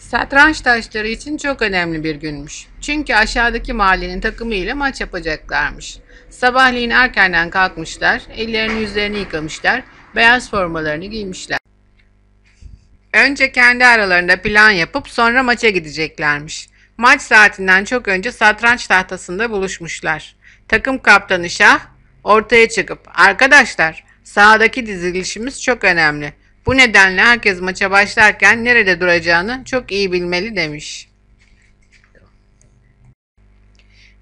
Satranç taşları için çok önemli bir günmüş. Çünkü aşağıdaki mahallenin takımı ile maç yapacaklarmış. Sabahleyin erkenden kalkmışlar, ellerini yüzlerini yıkamışlar, beyaz formalarını giymişler. Önce kendi aralarında plan yapıp sonra maça gideceklermiş. Maç saatinden çok önce satranç tahtasında buluşmuşlar. Takım kaptanı Şah ortaya çıkıp "Arkadaşlar, sahadaki dizilişimiz çok önemli. Bu nedenle herkes maça başlarken nerede duracağını çok iyi bilmeli." demiş.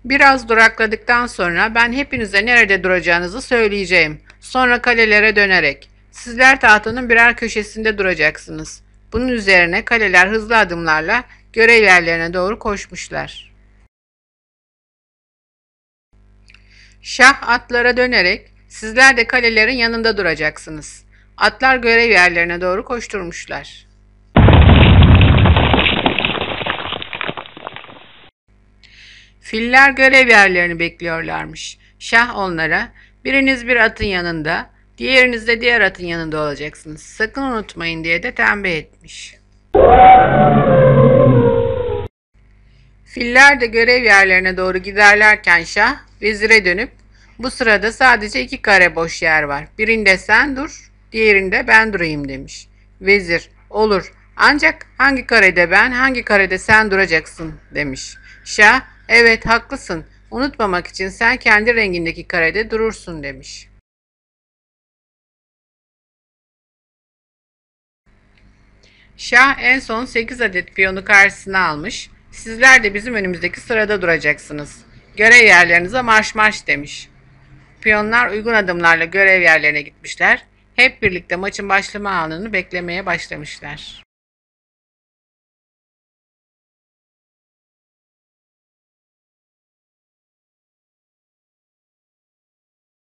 Biraz durakladıktan sonra ben hepinize nerede duracağınızı söyleyeceğim. Sonra kalelere dönerek sizler tahtanın birer köşesinde duracaksınız. Bunun üzerine kaleler hızlı adımlarla görev yerlerine doğru koşmuşlar. Şah atlara dönerek sizler de kalelerin yanında duracaksınız. Atlar görev yerlerine doğru koşturmuşlar. Filler görev yerlerini bekliyorlarmış. Şah onlara, biriniz bir atın yanında, diğeriniz de diğer atın yanında olacaksınız. Sakın unutmayın diye de tembih etmiş. Filler de görev yerlerine doğru giderlerken Şah, vezire dönüp, bu sırada sadece 2 kare boş yer var. Birinde sen dur, diğerinde ben durayım demiş. Vezir, olur. Ancak hangi karede ben, hangi karede sen duracaksın demiş. Şah, evet haklısın. Unutmamak için sen kendi rengindeki karede durursun demiş. Şah en son 8 adet piyonu karşısına almış. Sizler de bizim önümüzdeki sırada duracaksınız. Görev yerlerinize marş marş demiş. Piyonlar uygun adımlarla görev yerlerine gitmişler. Hep birlikte maçın başlama anını beklemeye başlamışlar.